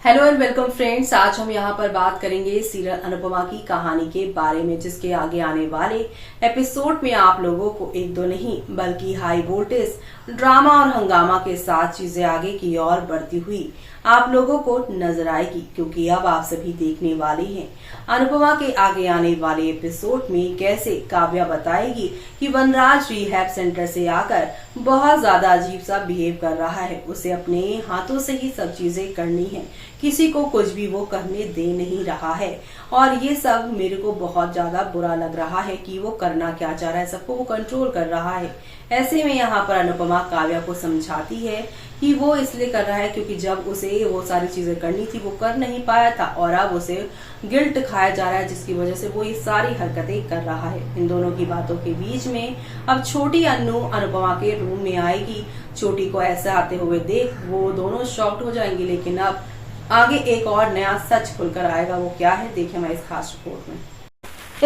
Hello and welcome friends. आज हम यहाँ पर बात करेंगे सीरियल अनुपमा की कहानी के बारे में, जिसके आगे आने वाले एपिसोड में आप लोगों को एक दो नहीं बल्कि हाई वोल्टेज ड्रामा और हंगामा के साथ चीजें आगे की ओर बढ़ती हुई आप लोगों को नजर आएगी, क्योंकि अब आप सभी देखने वाले हैं अनुपमा के आगे आने वाले एपिसोड में कैसे काव्या बताएगी कि वनराज रिहैब सेंटर से आकर बहुत ज्यादा अजीब सा बिहेव कर रहा है। उसे अपने हाथों से ही सब चीजें करनी है, किसी को कुछ भी वो करने दे नहीं रहा है। और ये सब मेरे को बहुत ज्यादा बुरा लग रहा है कि वो करना क्या चाह रहा है, सबको वो कंट्रोल कर रहा है। ऐसे में यहाँ पर अनुपमा काव्या को समझाती है कि वो इसलिए कर रहा है क्योंकि जब उसे वो सारी चीजें करनी थी वो कर नहीं पाया था, और अब उसे गिल्ट खाया जा रहा है, जिसकी वजह से वो ये सारी हरकतें कर रहा है। इन दोनों की बातों के बीच में अब छोटी अन्नू अनुपमा के रूम में आएगी। छोटी को ऐसे आते हुए देख वो दोनों शॉक्ड हो जाएंगी, लेकिन अब आगे एक और नया सच खुलकर आएगा। वो क्या है, देखें हमारी इस खास रिपोर्ट में।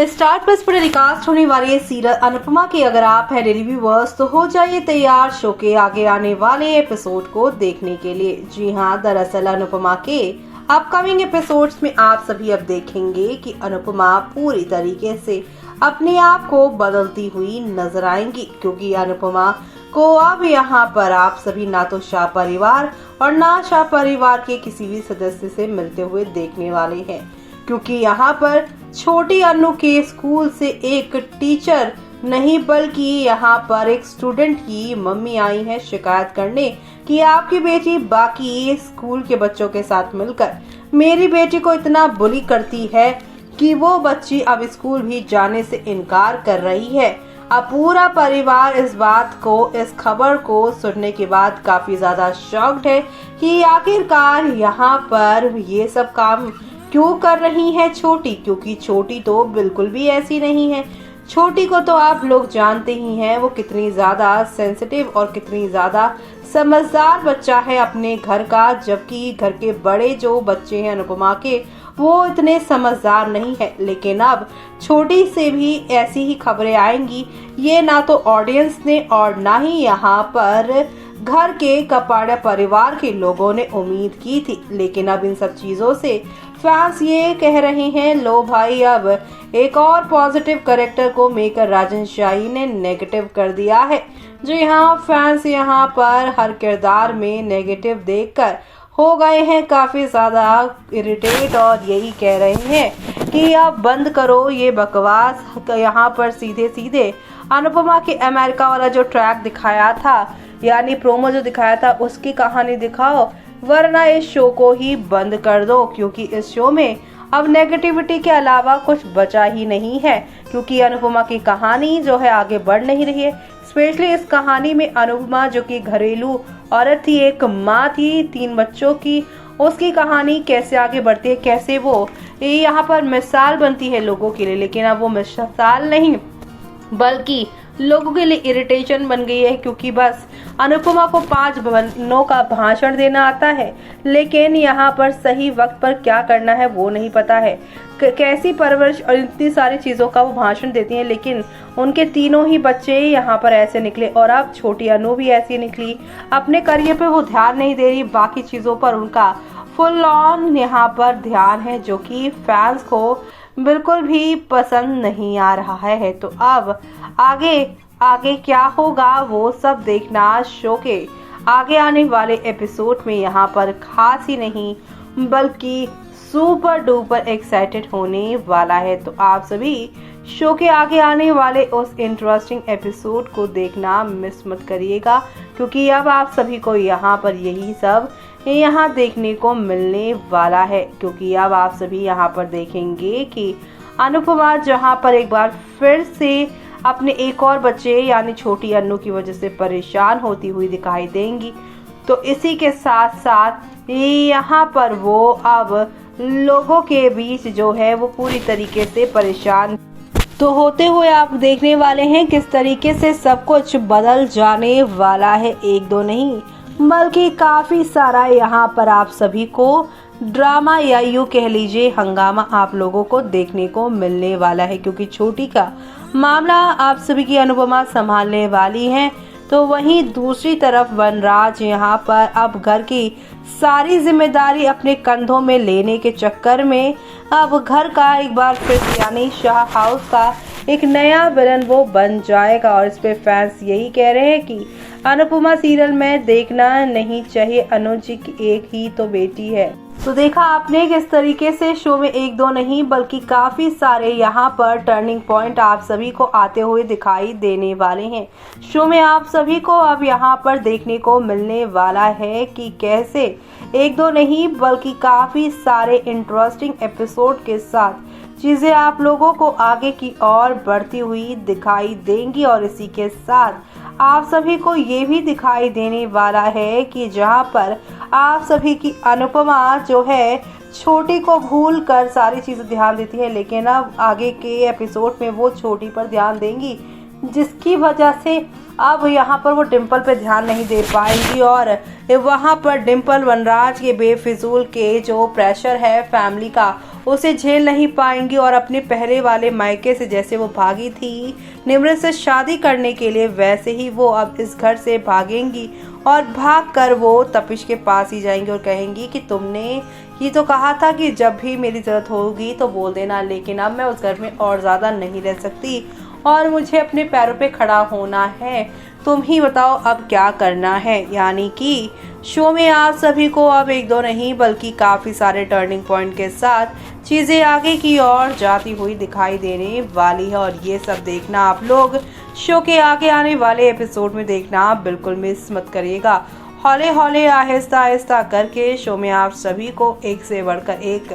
स्टार प्लस पर टेलीकास्ट होने वाली सीरियल अनुपमा के अगर आप हैं डेली व्यूअर्स तो हो जाइए तैयार शो के आगे आने वाले एपिसोड को देखने के लिए। जी हाँ, दरअसल अनुपमा के अपकमिंग एपिसोड्स में आप सभी अब देखेंगे कि अनुपमा पूरी तरीके से अपने आप को बदलती हुई नजर आएंगी, क्योंकि अनुपमा को अब यहाँ पर आप सभी ना तो शाह परिवार और ना शाह परिवार के किसी भी सदस्य से मिलते हुए देखने वाले हैं, क्योंकि यहाँ पर छोटी अन्नू के स्कूल से एक टीचर नहीं बल्कि यहाँ पर एक स्टूडेंट की मम्मी आई है शिकायत करने कि आपकी बेटी बाकी स्कूल के बच्चों के साथ मिलकर मेरी बेटी को इतना बुली करती है कि वो बच्ची अब स्कूल भी जाने से इनकार कर रही है। अब पूरा परिवार इस बात को, इस खबर को सुनने के बाद काफी ज्यादा शॉक्ड है कि आखिरकार यहाँ पर ये सब काम क्यों कर रही है छोटी, क्योंकि छोटी तो बिल्कुल भी ऐसी नहीं है। छोटी को तो आप लोग जानते ही हैं वो कितनी ज्यादा सेंसिटिव और कितनी ज्यादा समझदार बच्चा है अपने घर का, जबकि घर के बड़े जो बच्चे हैं अनुपमा के वो इतने समझदार नहीं है। लेकिन अब छोटी से भी ऐसी ही खबरें आएंगी, ये ना तो ऑडियंस ने और ना ही यहाँ पर घर के कपाड़ा परिवार के लोगों ने उम्मीद की थी। लेकिन अब इन सब चीजों से फैंस ये कह रहे हैं, लो भाई अब एक और पॉजिटिव कैरेक्टर को मेकर राजन शाही ने नेगेटिव कर दिया है। जी हाँ, फैंस यहाँ पर हर किरदार में नेगेटिव देखकर हो गए हैं काफी ज्यादा इरिटेट और यही कह रहे हैं कि अब बंद करो ये बकवास। यहाँ पर सीधे सीधे अनुपमा के अमेरिका वाला जो ट्रैक दिखाया था, यानी प्रोमो जो दिखाया था, उसकी कहानी दिखाओ, वरना इस शो को ही बंद कर दो, क्योंकि इस शो में अब नेगेटिविटी के अलावा कुछ बचा ही नहीं है। क्योंकि अनुपमा की कहानी जो है आगे बढ़ नहीं रही है। स्पेशली इस कहानी में अनुपमा जो कि घरेलू औरत थी, एक माँ थी 3 बच्चों की, उसकी कहानी कैसे आगे बढ़ती है, कैसे वो यहाँ पर मिसाल बनती है लोगों के लिए। लेकिन अब वो मिसाल नहीं बल्कि लोगों के लिए इरिटेशन बन गई है, क्योंकि बस अनुपमा को 5 बनों का भाषण देना आता है, लेकिन यहाँ पर सही वक्त पर क्या करना है वो नहीं पता है। कैसी परवरिश और इतनी सारी चीजों का वो भाषण देती हैं, लेकिन उनके तीनों ही बच्चे यहाँ पर ऐसे निकले। और अब छोटी अनु भी ऐसी निकली, अपने करियर पे वो ध्यान नहीं दे रही, बाकी चीजों पर उनका फुल ऑन यहाँ पर ध्यान है, जो कि फैंस को बिल्कुल भी पसंद नहीं आ रहा है। तो अब आगे क्या होगा वो सब देखना शो के आगे आने वाले एपिसोड में यहाँ पर खास ही नहीं बल्कि सुपर डुपर एक्साइटेड होने वाला है। तो आप सभी शो के आगे आने वाले उस इंटरेस्टिंग एपिसोड को देखना मिस मत करिएगा, क्योंकि अब आप सभी को यहाँ पर यही सब यहाँ देखने को मिलने वाला है। क्योंकि अब आप सभी यहाँ पर देखेंगे कि अनुपमा जहाँ पर एक बार फिर से अपने एक और बच्चे यानी छोटी अन्नू की वजह से परेशान होती हुई दिखाई देंगी, तो इसी के साथ साथ यहाँ पर वो अब लोगों के बीच जो है वो पूरी तरीके से परेशान तो होते हुए आप देखने वाले हैं किस तरीके से सब कुछ बदल जाने वाला है। एक दो नहीं बल्कि काफी सारा यहाँ पर आप सभी को ड्रामा या यूं कह लीजिए हंगामा आप लोगों को देखने को मिलने वाला है, क्योंकि छोटी का मामला आप सभी की अनुपमा संभालने वाली हैं। तो वहीं दूसरी तरफ वनराज यहाँ पर अब घर की सारी जिम्मेदारी अपने कंधों में लेने के चक्कर में अब घर का एक बार फिर यानी शाह हाउस का एक नया विलन वो बन जाएगा। और इस पे फैंस यही कह रहे हैं कि अनुपमा सीरियल में देखना नहीं चाहिए, अनुज जी की एक ही तो बेटी है। तो देखा आपने किस तरीके से शो में एक दो नहीं बल्कि काफी सारे यहाँ पर टर्निंग पॉइंट आप सभी को आते हुए दिखाई देने वाले हैं। शो में आप सभी को अब यहाँ पर देखने को मिलने वाला है कि कैसे एक दो नहीं बल्कि काफी सारे इंटरेस्टिंग एपिसोड के साथ चीजें आप लोगों को आगे की ओर बढ़ती हुई दिखाई देंगी। और इसी के साथ आप सभी को ये भी दिखाई देने वाला है कि जहां पर आप सभी की अनुपमा जो है छोटी को भूल कर सारी चीजें ध्यान देती है, लेकिन अब आगे के एपिसोड में वो छोटी पर ध्यान देंगी, जिसकी वजह से अब यहाँ पर वो डिम्पल पे ध्यान नहीं दे पाएंगी। और वहाँ पर डिम्पल वनराज के बेफिजूल के जो प्रेशर है फैमिली का उसे झेल नहीं पाएंगी और अपने पहले वाले मायके से जैसे वो भागी थी निम्रत से शादी करने के लिए, वैसे ही वो अब इस घर से भागेंगी और भागकर वो तपिश के पास ही जाएंगी और कहेंगी कि तुमने ये तो कहा था कि जब भी मेरी ज़रूरत होगी तो बोल देना, लेकिन अब मैं उस घर में और ज़्यादा नहीं रह सकती और मुझे अपने पैरों पे खड़ा होना है, तुम ही बताओ अब क्या करना है। यानी कि शो में आप सभी को अब एक दो नहीं बल्कि काफ़ी सारे टर्निंग पॉइंट के साथ चीज़ें आगे की ओर जाती हुई दिखाई देने वाली है। और ये सब देखना आप लोग शो के आगे आने वाले एपिसोड में देखना बिल्कुल मिस मत करिएगा। हौले हौले आहिस्ता आहिस्ता करके शो में आप सभी को एक से बढ़कर एक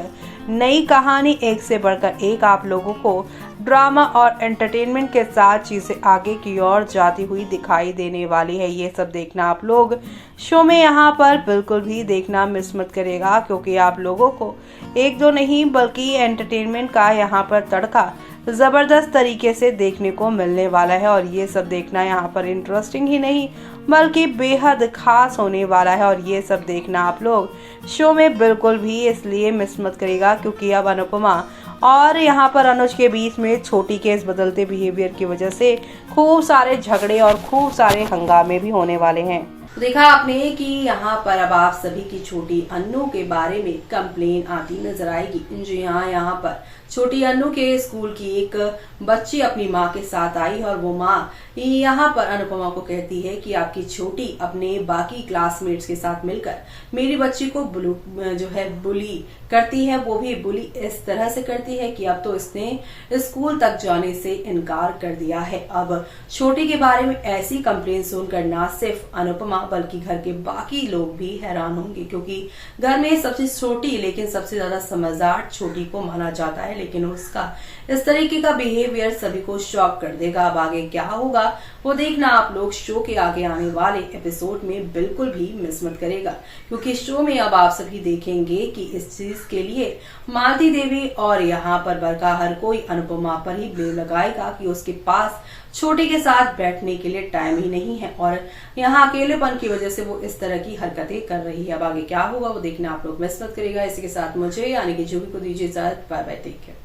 नई कहानी, एक से बढ़कर एक आप लोगों को ड्रामा और एंटरटेनमेंट के साथ चीज़ें आगे की ओर जाती हुई दिखाई देने वाली है। ये सब देखना आप लोग शो में यहाँ पर बिल्कुल भी देखना मिस मत करेगा, क्योंकि आप लोगों को एक दो नहीं बल्कि एंटरटेनमेंट का यहाँ पर तड़का ज़बरदस्त तरीके से देखने को मिलने वाला है। और ये सब देखना यहाँ पर इंटरेस्टिंग ही नहीं बल्कि बेहद खास होने वाला है। और ये सब देखना आप लोग शो में बिल्कुल भी इसलिए मिस मत करेगा क्योंकि अब अनुपमा और यहाँ पर अनुज के बीच में छोटी के इस बदलते बिहेवियर की वजह से खूब सारे झगड़े और खूब सारे हंगामे भी होने वाले हैं। देखा आपने कि यहाँ पर अब आप सभी की छोटी अन्नू के बारे में कंप्लेन आती नजर आएगी। जी हाँ, यहाँ पर छोटी अन्नू के स्कूल की एक बच्ची अपनी माँ के साथ आई और वो माँ यहाँ पर अनुपमा को कहती है कि आपकी छोटी अपने बाकी क्लासमेट्स के साथ मिलकर मेरी बच्ची को बुली करती है, वो भी बुली इस तरह से करती है कि अब तो इसने स्कूल तक जाने से इनकार कर दिया है। अब छोटी के बारे में ऐसी कंप्लेन सुनकर ना सिर्फ अनुपमा बल्कि घर के बाकी लोग भी हैरान होंगे, क्योंकि घर में सबसे छोटी लेकिन सबसे ज्यादा समझदार छोटी को माना जाता है, लेकिन उसका इस तरीके का बिहेवियर सभी को शॉक कर देगा। अब आगे क्या होगा वो देखना आप लोग शो के आगे आने वाले एपिसोड में बिल्कुल भी मिस मत करेगा, क्योंकि शो में अब आप सभी देखेंगे कि इस चीज के लिए मालती देवी और यहाँ पर बरका हर कोई अनुपमा पर ही ब्लेम लगाएगा कि उसके पास छोटी के साथ बैठने के लिए टाइम ही नहीं है और यहाँ अकेलेपन की वजह से वो इस तरह की हरकतें कर रही है। अब आगे क्या होगा वो देखना आप लोग मिस मत करेगा। इसी के साथ मुझे यानी कि जूही को दीजिए इजाजत। Bye bye, take care.